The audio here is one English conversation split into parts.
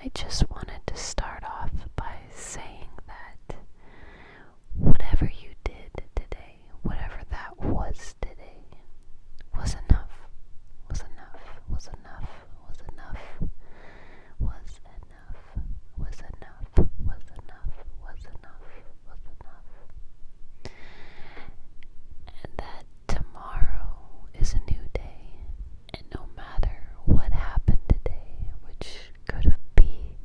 I just wanted to start off by saying that whatever you did today, whatever that was today, was enough, was enough, was enough, was enough, was enough, was enough, was enough, was enough, was enough. And that tomorrow is a new day, and no matter what happened today, which could be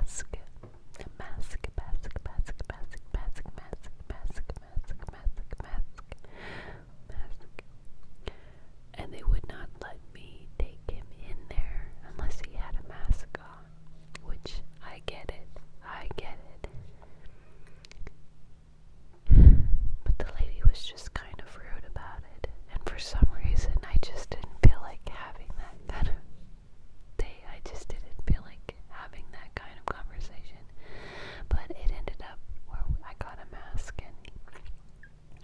mask, mask, mask, mask, mask, mask, mask, mask, mask, mask, mask. And they would not let me take him in there unless he had a mask on, which I get it, I get it. But the lady was just kind of rude about it, and for some reason I just didn't feel like having that kind of day. I just didn't feel like having that kind of conversation. But it ended up where I got a mask, and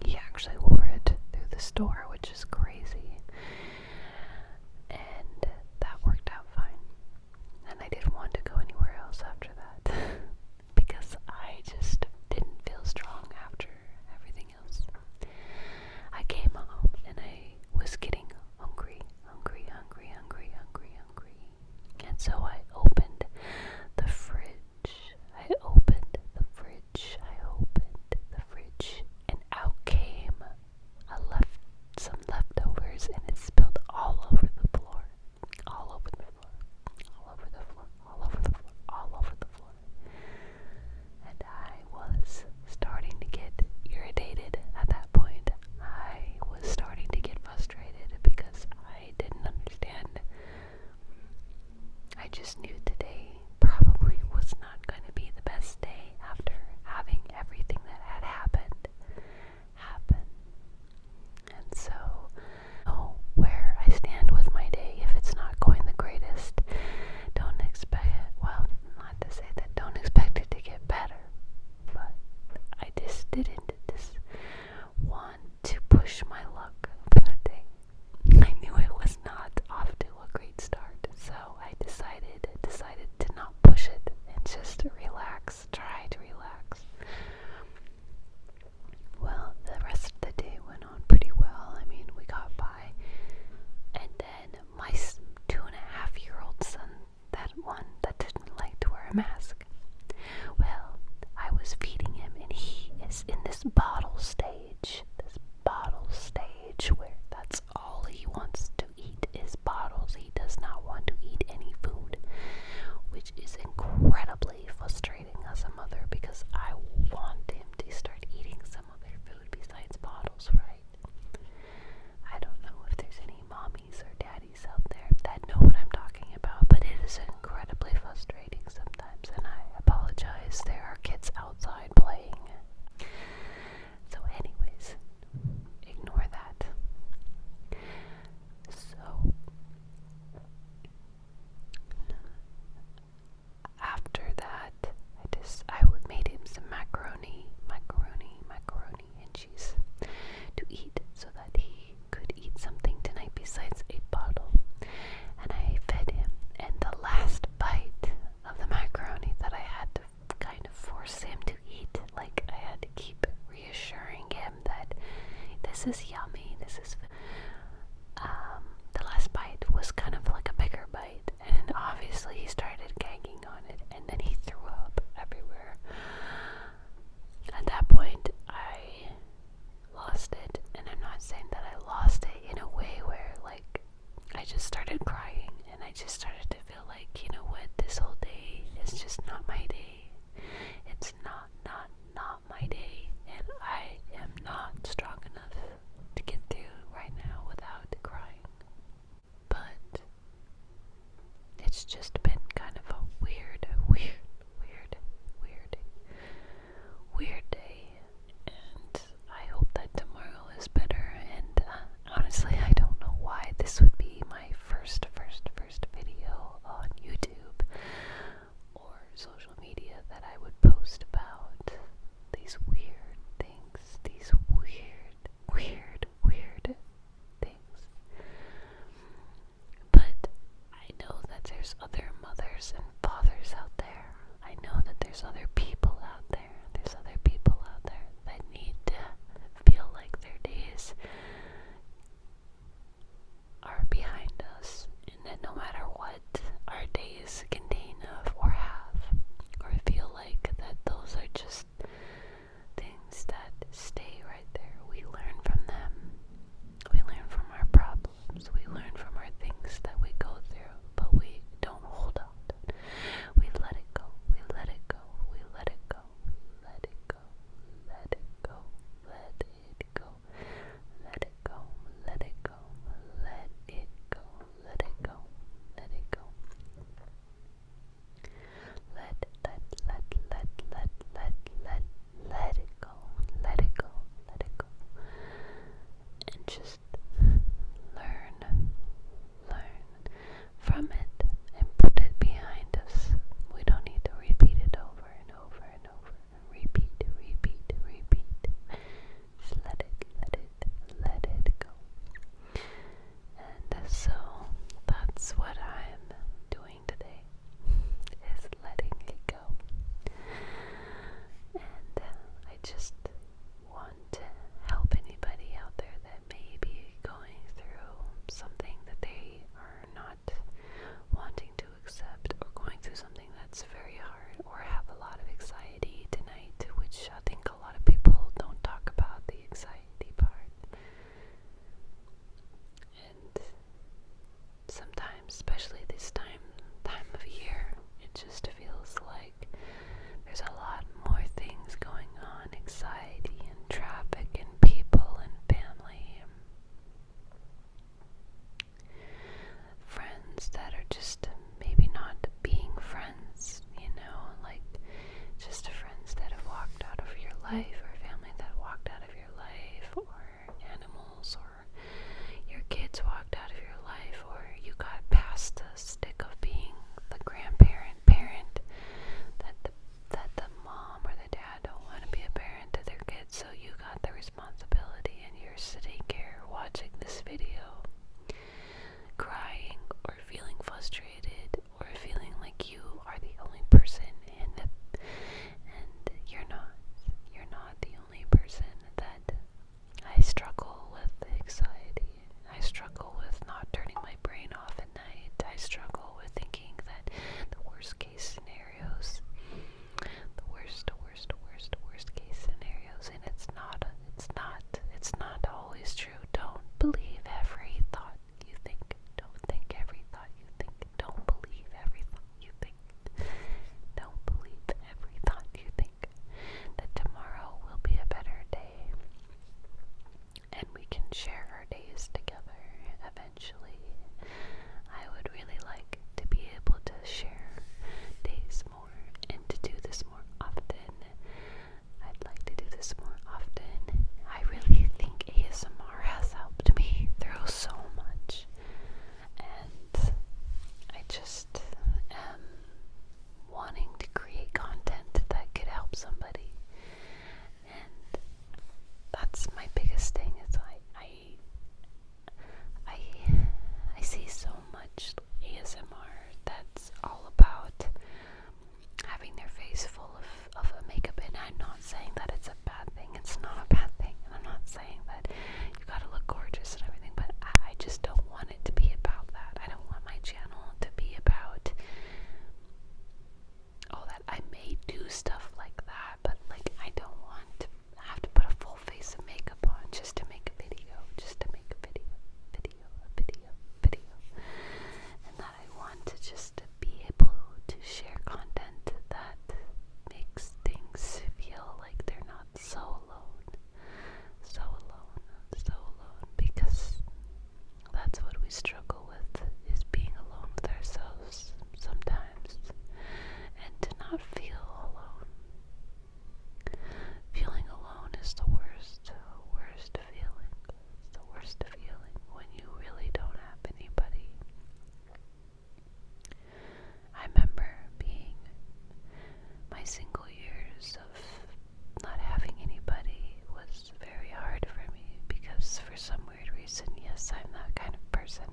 he actually wore it through the store, which is crazy. And that worked out fine. And I didn't want to go anywhere else after that because I just didn't feel strong after everything else. I came home and I was getting hungry. And so I opened the fridge. And out came some leftovers, and it spilled all over the floor. And I was starting to get irritated at that point. I was starting to get frustrated because I didn't understand. I just knew today probably was not going to be the best day after having everything that had happened happen. And so, where I stand with my day, if it's not going the greatest, don't expect it, well, not to say that don't expect it to get better, but I just didn't want to push my luck for the day. I knew it was not off to a great start, so I decided to not push it and just relax, try to relax. Well, the rest of the day went on pretty well. I mean, we got by. And then my 2.5-year-old son, that one that didn't like to wear a mask, well, I was feeding him, and he is in this bottle stage where that's all he wants to eat is bottles. He does not want to eat any food, which is incredibly frustrating as a mother because I want him to start eating some other food besides bottles, right? I don't know if there's any mommies or daddies out there that know what I'm talking about, but it is incredibly frustrating sometimes, and I apologize. There are kids outside playing. So anyways, ignore that. So after that, I would made him some macaroni and cheese to eat so that he could eat something tonight besides a bottle. And I fed him, and the last bite of the macaroni that I had to kind of force him to eat, like I had to keep reassuring him that this is yummy, the last bite was kind of like a bigger bite, and obviously he started gagging on it, and then he threw up everywhere. At that point, I lost it, and I'm not saying that I lost it in a way where, like, I just started crying, and I just started to feel like, you know what, this whole day is just not my day. It's not my day, and I am not strong enough to get through right now without crying. But it's just been kind of a weird day, and I hope that tomorrow is better. And honestly, I don't know why this would be my first video on YouTube or social media. life, or family that walked out of your life, or animals, or your kids walked out of your life, or you got past the stick of being the parent that the mom or the dad don't want to be a parent to their kids, so you got the responsibility, and you're sitting here watching this video, crying or feeling frustrated or feeling like you are the only person and you're not the only person. That I struggle with anxiety. I struggle with not turning my brain off at night. I struggle with thinking that the worst case scenarios, worst case scenarios, and it's not always true. Don't believe every thought you think. Don't think every thought you think. Don't believe every thought you think. Don't believe every thought you think. That tomorrow will be a better day, and we can share our days together eventually. I would really like to be able to share days more and to do this more often. I'd like to do this more often. I really think ASMR has helped me through so much, and I just am wanting to create content that could help somebody, and that's my biggest thing. Is I see so much ASMR that's all about having their face full of a makeup, and I'm not saying that it's a bad thing. It's not a bad thing, and I'm not saying that you gotta look gorgeous and everything, but I just don't want it to be about that. I don't want my channel to be about, oh, that I may do stuff like that, but like I don't want to have to put a full face of makeup on just to make a video, and that I want to just be able to share content that makes things feel like they're not so alone, because that's what we struggle with, is being alone with ourselves sometimes, and to not feel alone. Feeling alone is the worst feeling. It's the worst feeling when you really don't have anybody. I remember being my single years of not having anybody was very hard for me, because for some weird reason, yes, I'm that kind of person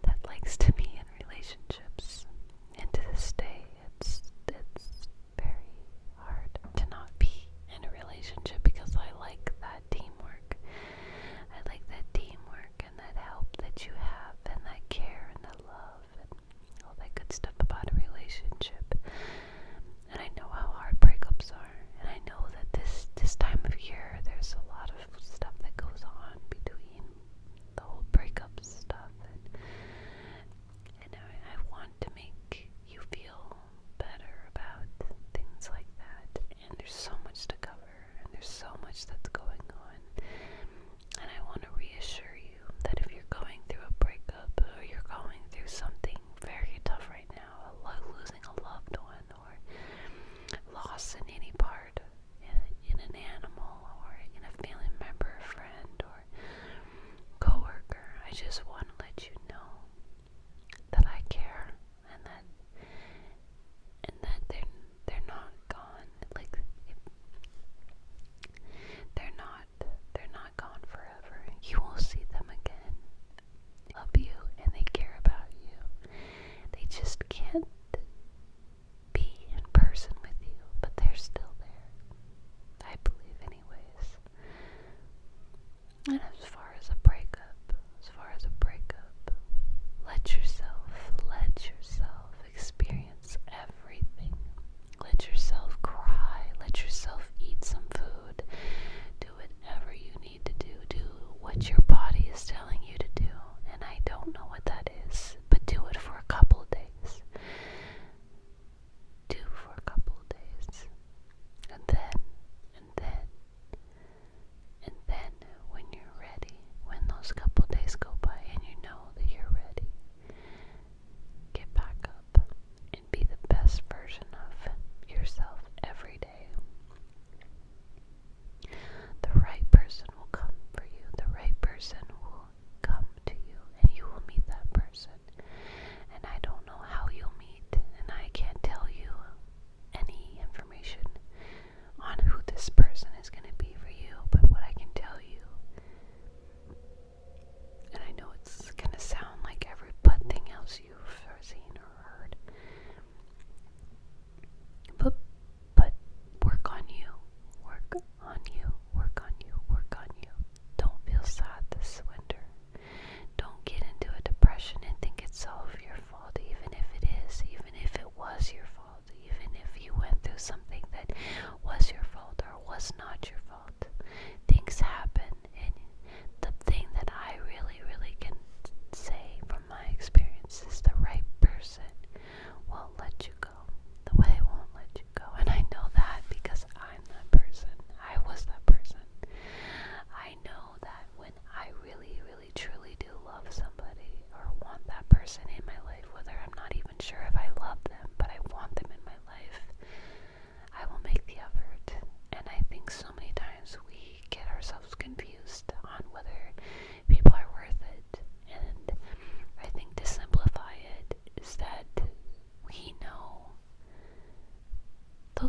that likes to be in relationships, and to this day it's very hard to not be in a relationship, because I like that teamwork. I like that teamwork and that help that you have, and that care and that love and all that good stuff about a relationship. And I know how hard breakups are, and I know that this time of year there's a lot of stuff that goes on between the whole breakup stuff, and I want to make you feel better about things like that. And there's so much to cover, and there's so much that's going on, and I want to reassure you that if you're going through a breakup, or you're going through something very tough right now, losing a loved one, or loss in any part, in an animal, or in a family member, a friend, or coworker, I just want to let you know that I care, and that they're not gone. Like, they're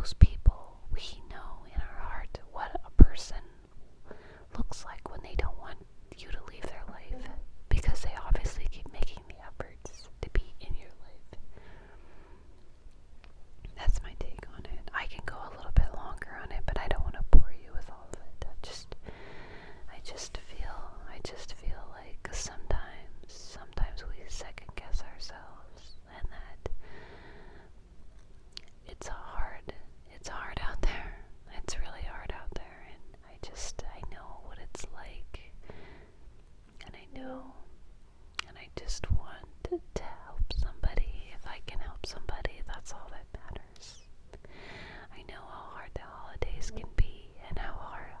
most people, we know in our heart what a person looks like when they don't want you to leave their life, because they obviously keep making the efforts to be in your life. That's my take on it. I can go a little bit longer on it, but I don't want to bore you with all of it. I just feel like sometimes we second guess ourselves, and that it's hard out there. It's really hard out there, and I know what it's like, and I just want to help somebody. If I can help somebody, that's all that matters. I know how hard the holidays can be, and how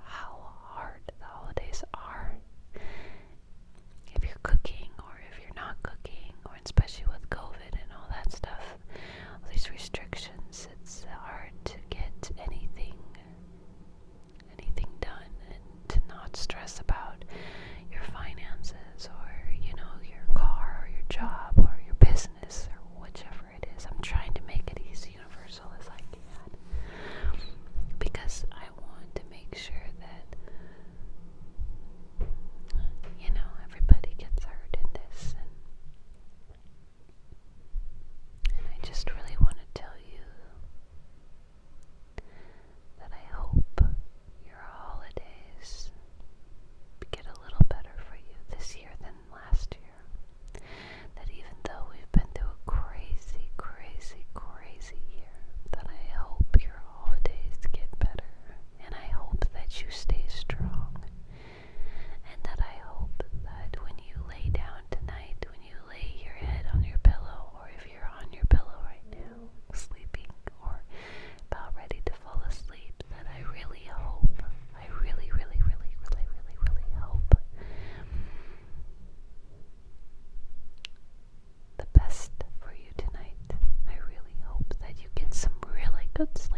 hard the holidays are. If you're cooking, or if you're not cooking, or especially with COVID and all that stuff, all these restrictions, it's hard to get anything done, and to not stress about your finances, or your car, or your job, or your business, or whichever it is. I'm trying to make it as universal as I can, because I want to make sure that everybody gets heard in this, and I just really want to tell you that I hope your holidays get a little better for you this year than last year. That even though we've been through a crazy, crazy, crazy year, that I hope your holidays get better, and I hope that you stay strong, and that I hope that when you lay down tonight, when you lay your head on your pillow, or if you're on your pillow right now, sleeping, or about ready to fall asleep, that I really hope, I really, really, really, really, really, really hope the best for you tonight. I really hope that you get some really good sleep.